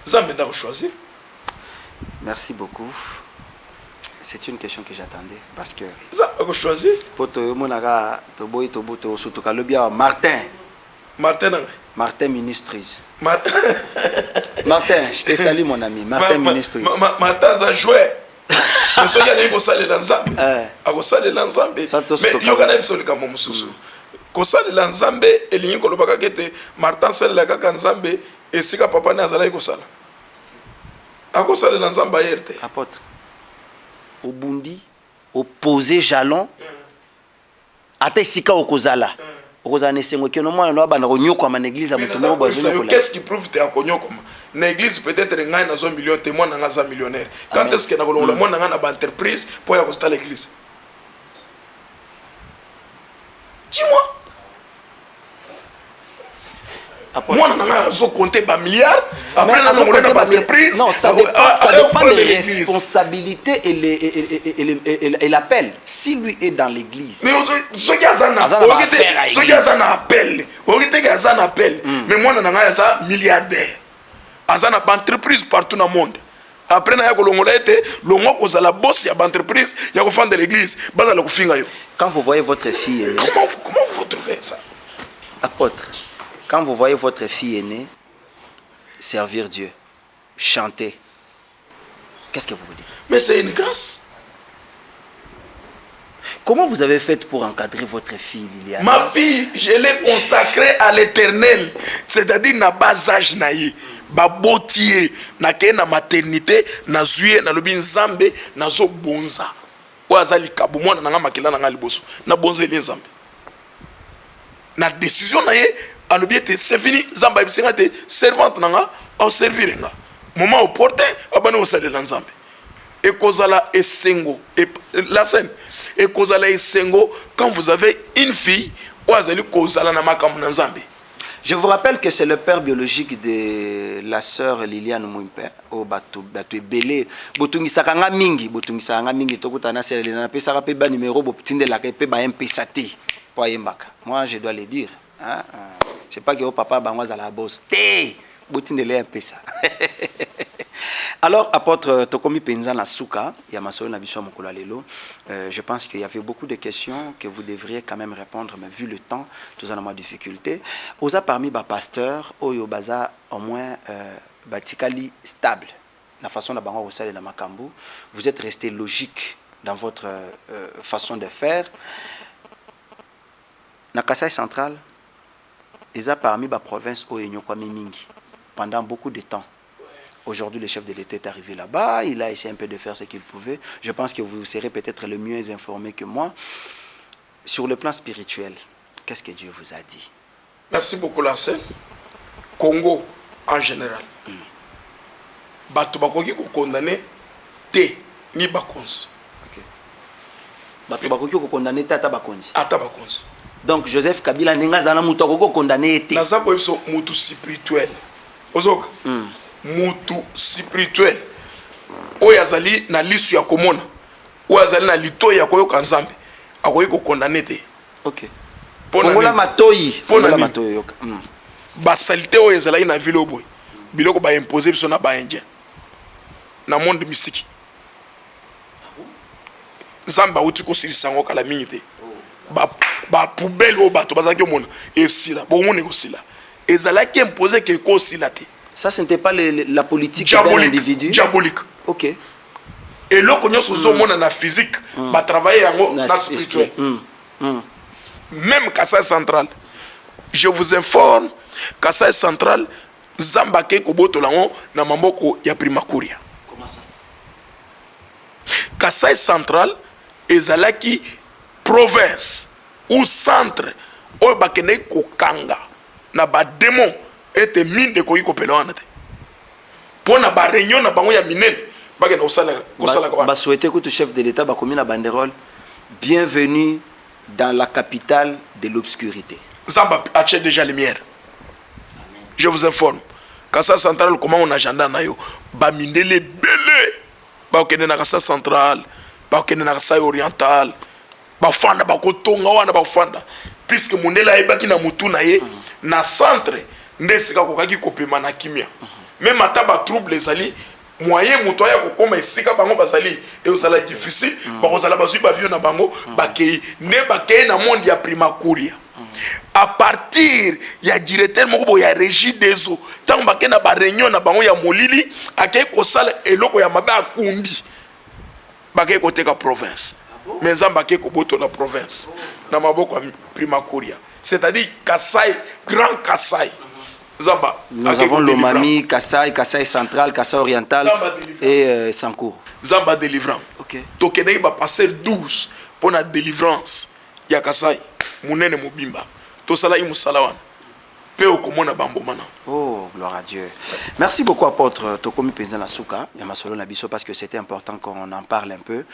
Zambe da choisir. Merci beaucoup. C'est une question que j'attendais parce que ça a choisir poto monaka to boy to boto surtout ka lobia Martin Martin ministrise Martin je te salue mon ami Martin ministrise Martin za jouer so ya ni ko salela nzambe a ko salela nzambe mais yo kana biso lika momususu ko salela nzambe elingi ko lobaka kete Martin salela kaka nzambe esika papa ne azala ko sala a ko salela nzambe ayerte apôtre obundi opposé jalon ata esika okozala okozala nesengo ke no mwana no bana konyoko ma église mutu mo bazonyokola. Qu'est-ce qui prouve te akonyoko na église peut-être ngai na 100 millions témoin na ngaza millionnaire quand est-ce que na kolongola mwana nga na ba entreprise pour ya kosala l'église dis-moi moi na nga zo compter ba milliards après na longola na ba entreprise. Non, ça dépend des responsabilités et l'appel. Si lui est dans l'église mais ce qui a un appel mais moi na nga ça milliardaire azana ba entreprise partout dans le monde après na ya kolongola ete longo kozala boss ya ba entreprise ya ko fonder l'église bazala ko finga yo. Quand vous voyez votre fille aînée, comment vous trouvez ça apôtre? Quand vous voyez votre fille aînée servir Dieu, chanter, qu'est-ce que vous vous dites? Mais c'est une grâce. Comment vous avez fait pour encadrer votre fille, Liliane? Ma fille, je l'ai consacrée à l'Éternel, c'est-à-dire na bas âge naïe. Babotier na ke na maternité na zuye na lobi nzambe na zo bonza o azali kabu mwana na makila na ngali boso na bonze li nzambe na décision na ye alobi ete c'est fini nzamba bisinga te servante nanga au servir nga moment opportun abana o salela nzambe e kozala esengo la scène e kozala esengo quand vous avez une fille o azali kozala na makambo na nzambe. Je vous rappelle que c'est le père biologique de la sœur Liliane Mwimpe au bateau belé botungisaka nga mingi tokutana sœur Liliane pesaka pe ba numéro botindela pe ba MPSAT po yembaka. Moi je dois le dire hein. Je sais pas que au papa bangwa za la boss té botindela MPSA. Alors, apôtre Tokomi Penza Nasuka, Yamasolo Nabiswa Mokolo Lelo, je pense qu'il y avait beaucoup de questions que vous devriez quand même répondre, mais vu le temps, tout ça dans ma difficulté. Osa parmi les pasteurs, Oyo Baza au moins Batikali stable, la façon dont vous allez dans Makambu, vous êtes resté logique dans votre façon de faire. Na Kasai central, ils ont parmi les provinces Oyo Nyokwami Mingi pendant beaucoup de temps. Aujourd'hui, le chef de l'État est arrivé là-bas, il a essayé un peu de faire ce qu'il pouvait. Je pense que vous serez peut-être le mieux informé que moi. Sur le plan spirituel, qu'est-ce que Dieu vous a dit? Merci beaucoup, Lassel. Congo, en général. Bato bakoki ko condamné te ni bakonzi. Bato bakoki ko condamné te ata bakonzi. Ata bakonzi. Donc Joseph Kabila nenga zana mutu ko condamné te. Naza ko biso mutu spirituel. Ozoka. Mutu spirituel. Oyo azali na lisu ya komona. Oyo azali na lito ya koyoka nzambe. Akoki ko condamné te. OK. Fongola matoyi. Fongola matoyi yoka. Basalite oyo ezali na ville oboy. Biloko ba imposer biso na ba indien. Na monde mystique. Zamba uti ko silisa ngo kala mingi te. Ba poubelle o bato bazaki mona esila. Bo mona ko sila. Ezalaki imposer que ko sila te. Ça, ce n'était pas la politique d'un individu. Diabolique. OK. Et là, quand on a na physique, va travailler en spirituel. Même Kassai central. Je vous informe, Kassai central, Zambake Koboto Lango, na Mamboko ya Primakuria. Comment ça? Kassai central, ezalaki province ou centre, ou bakene kokanga, na ba démon. Était mine de koyi kopelo wana te pona ba réunion na bango ya minene bake na osala kwa ba souhaiter que tout chef de l'état ba komi na banderole bienvenue dans la capitale de l'obscurité. Zamba a déjà lumière. Je vous informe Kasa central comment on agenda na yo ba mindele belé ba okende na Kasa central ba okende na Kasa oriental ba fanda ba kotonga wana ba fanda puisque mondela ebaki na mutu na ye na centre ndesika kokaki kopema na kimia même ata ba trouble ezali moyen muto ya kokoma esika bango bazali et osala difficile bakozala bazui ba vio na bango bakei ne bakei na monde ya Primakuria à partir ya directeur moko ya régie des eaux tant bakei na ba réunion na bango ya molili akei kosala eloko ya mabe akundi bakei koteka province mais nzambake koboto la province na maboko ya Primakuria, c'est-à-dire Kasai, Grand Kasai. Zamba, nous avons Lomami, Kasai, Kasai central, Kasai oriental et Sankour. Zamba délivrant. OK. Tokenei va passer 12 pour la délivrance. Ya Kasai, munene mobimba. To sala imusalawan. Pe okomona bambo mana. Oh, gloire à Dieu. Merci beaucoup, apôtre Tokomi Penza Nasuka, Yamasolo Nabiso, parce que c'était important qu'on en parle un peu,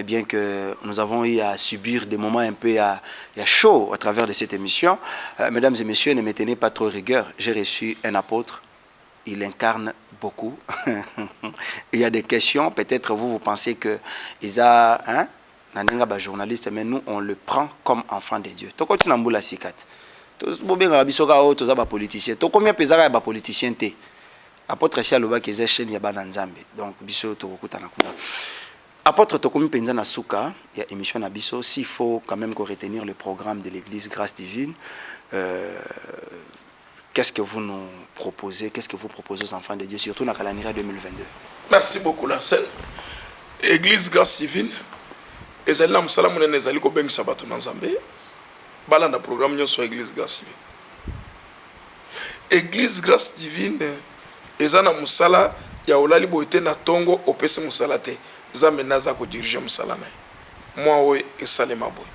bien que nous avons eu à subir des moments un peu à chaud à travers de cette émission. Mesdames et messieurs, ne me tenez pas trop rigueur. J'ai reçu un apôtre, il incarne beaucoup. Il y a des questions, peut-être vous pensez que Isa, hein, journaliste, mais nous, on le prend comme enfant de Dieu. Toko tunambula sikat. Bobenga bisoka o toza ba politicien to combien pesaka ya ba politicien te apôtre Chia Loba ki chaîne ya bana nzambe donc biso to kokutana kuna apôtre Tokomi Penza Nasuka ya émission na biso s'il faut quand même qu'on retenir le programme de l'église Grâce Divine qu'est-ce que vous nous proposez, qu'est-ce que vous proposez aux enfants de Dieu surtout na calendrier 2022? Merci beaucoup la scène église Grâce Divine ezali na musala munene ezali ko bengisa bato na nzambe balanda programme nyonso église Grâce Divine. Église Grâce Divine ezana musala ya olali boite na tongo opese musala te. Zambe naza ko diriger musala na. Moi oy esalema boy.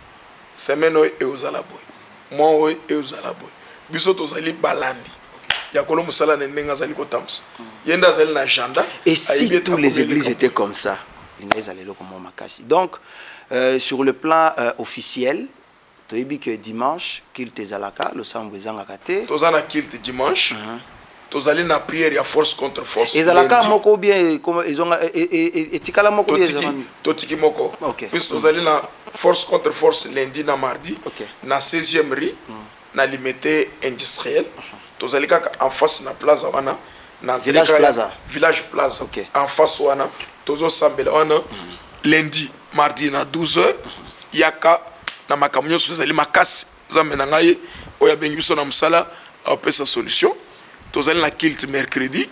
Semaine oy eozala boy. Moi oy eozala boy. Biso tozali balandi. Ya kolo musala na ndenga zali ko tamsa. Yenda zali na agenda. Et si toutes les églises étaient comme ça, donc sur le plan officiel toyebi que dimanche kilte ezalaka le sambo ezangaka te tozana kilte dimanche tozali na prière ya force contre force ezalaka moko bien comme ezonga etikala moko bien totiki moko puis tozali na force contre force lundi na mardi na 16e rue na limité industriel tozali kaka en face na plaza wana na Village Plaza. Village Plaza. Ok. En face wana tozo sambela wana lundi mardi na 12h yaka na makambo nyonso ezali makasi nzambe na ngai oyo abengi biso na mosala apesa solution. Tozali na kilt mercredi,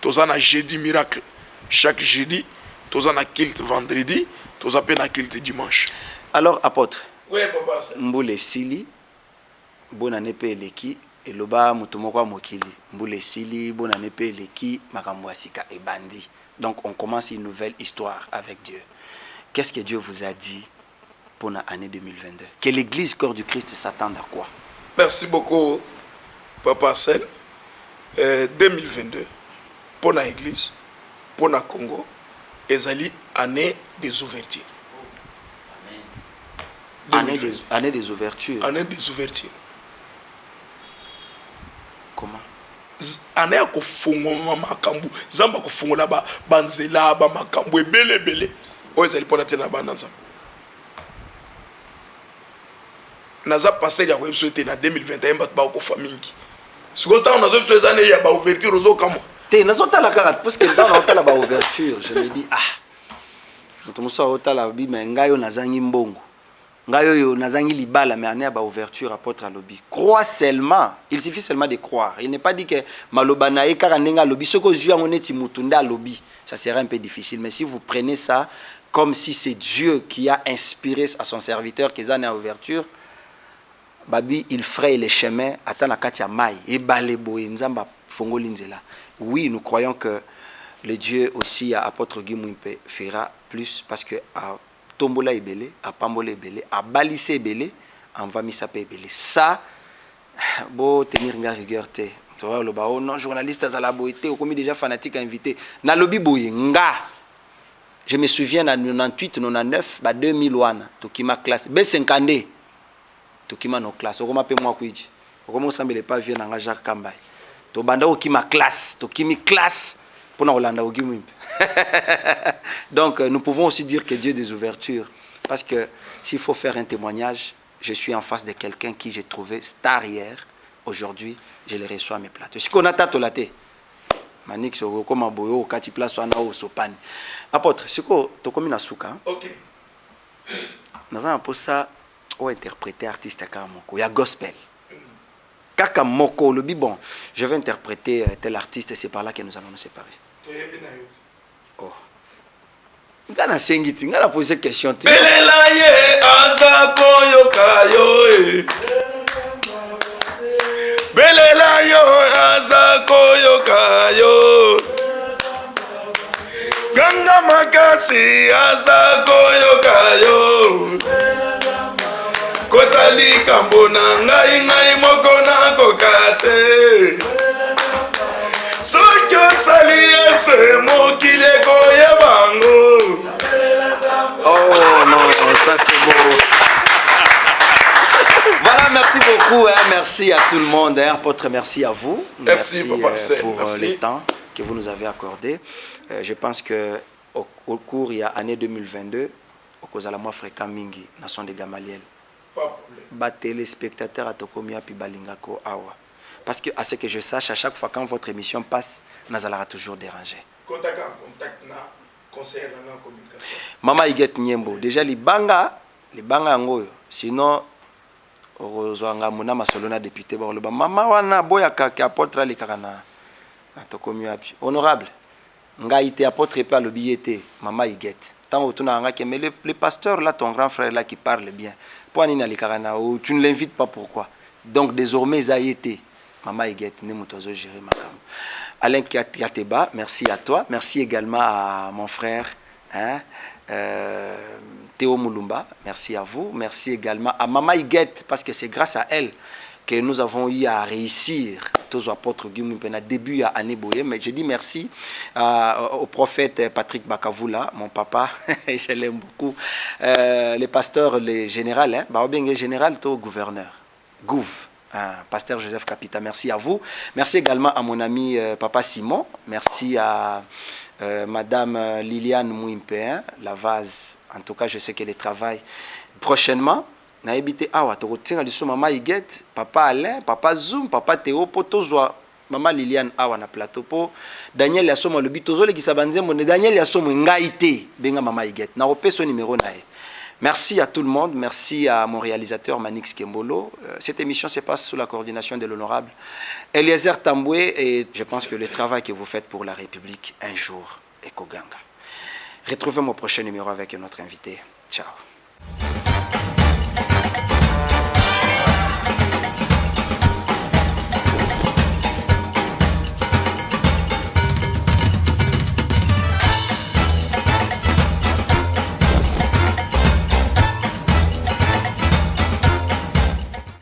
toza na jeudi miracle chaque jeudi, toza na kilt vendredi, toza pe na kilt dimanche. Alors apôtre, oui papa, mbule sili bonne année pe eleki eloba moto moko mokili mbule sili bonne année pe eleki makambo asika et bandi. Donc on commence une nouvelle histoire avec Dieu. Qu'est-ce que Dieu vous a dit pour l'année 2022? Que l'église corps du Christ s'attende à quoi? Merci beaucoup papa Sen. 2022 pour l'église, pour le Congo, ezali année des ouvertures. Année des ouvertures. Année des ouvertures. Comment? Année à kofungola makambu, zamba kofungola ba banzela ba makambu ebele. O ezali pona tena bana nzamba. Naza passé ya website na 2021 bat ba ko famingi. Sikotan on a zo ces années ya ba ouverture ozo kamo. Te nazota la carte parce que dans l'hôtel ba ouverture, je me dis moto musa hôtel la bi mais ngayo nazangi mbongo. Ngayo yo nazangi libala mais année ba ouverture apôtre à lobby. Crois seulement, il suffit seulement de croire. Il n'est pas dit que maloba na ekara ndenga lobby soko zua ngoneti mutunda lobby. Ça serait un peu difficile mais si vous prenez ça comme si c'est Dieu qui a inspiré à son serviteur qu'ils en a ouverture. Babi, il fraye les chemins, attend la katia maille, et balebo, et nzamba fongolinzela. Oui, nous croyons que le Dieu aussi, à apôtre Guy Mouimpe, fera plus parce que à Tombola ebele, à Pambola ebele, à Balissé ebele, à Mvamisape ebele. Ça, bon, tenir une rigueur, te. Tu vois, le bao, non, journaliste à la boité, ou comme déjà fanatique à inviter. Na lobby boye, nga. Je me souviens, en 98, 99, 2000 wana, Tokima classe, B50. Tokima no classe okoma pe mwa kuiji okoma osambele pas vieux nanga Jacques Kambay to banda okima classe tokimi classe pona Rolanda ogimimpe. Donc nous pouvons aussi dire que Dieu des ouvertures parce que s'il faut faire un témoignage, je suis en face de quelqu'un qui j'ai trouvé star hier, aujourd'hui je le reçois à mes plateaux. Si qu'on a tatolate manix okoma boyo kati place wana o sopani apôtre siko tokomi na suka. OK. Nava pour ça ou interpréter artiste kaka moko ya gospel kaka moko le bon je vais interpréter tel artiste, c'est par là que nous allons nous séparer. Oh ngana sengiti ngana poser question tu belela ye azako yokayo belela yo azako yokayo ganga makasi azako yokayo kotali kambona ngai moko na kokate sokyo sali yesu mokile koyebango. Oh non, ça c'est beau. Voilà, merci beaucoup, hein, merci à tout le monde, hein, apôtre, merci à vous. Merci papa pour merci. Le temps que vous nous avez accordé. Je pense que au cours il y a année 2022, au cause à la moi fréquent mingi nation de Gamaliel. Ba téléspectateurs à Tokomia puis balingako awa. Parce que à ce que je sache, à chaque fois quand votre émission passe, Nazalara toujours dérangé. Contact na conseiller na communication. Mama Iget Nyembo, déjà les banga ngoyo. Sinon ozwanga mona masolona député ba loba mama wana boya ka apôtre li kana na Tokomia puis. Honorable. Nga ité apôtre pas le billet mama Iget. Tant autour nga que mais le pasteur là ton grand frère là qui parle bien. Tu ne l'invites pas, pourquoi? Donc désormais, ça a été. Maman Eget, Nemutozo gérer ma cam. Alain Kiateba, merci à toi. Merci également à mon frère hein, Théo Moulumba. Merci à vous. Merci également à Maman Eget, parce que c'est grâce à elle que nous avons eu à réussir. Tous les apôtres Guimupena début à année boye. Mais je dis merci au prophète Patrick Bakavoula, mon papa, je l'aime beaucoup. Les pasteurs, les généraux, hein, bah bien général, tout gouverneur, Gouv, hein, pasteur Joseph Capita. Merci à vous. Merci également à mon ami papa Simon. Merci à madame Liliane Mouimpe, hein, la vase. En tout cas, je sais qu'elle travaille prochainement. Na ebité awa to kotinga liso mama Iget, papa Alain, papa Zoom, papa Théo potozwa Maman Liliane awa na plateau po Daniel Yasomo le bitozole qui sabanzembo ne Daniel Yasomo ngaité benga Maman Iguette na opeso numéro nae. Merci à tout le monde, merci à mon réalisateur Manix Kembolo. Cette émission se passe sous la coordination de l'honorable Eliezer Tamboué et je pense que le travail que vous faites pour la République un jour est Koganga. Retrouvez mon prochain numéro avec un autre invité. Ciao.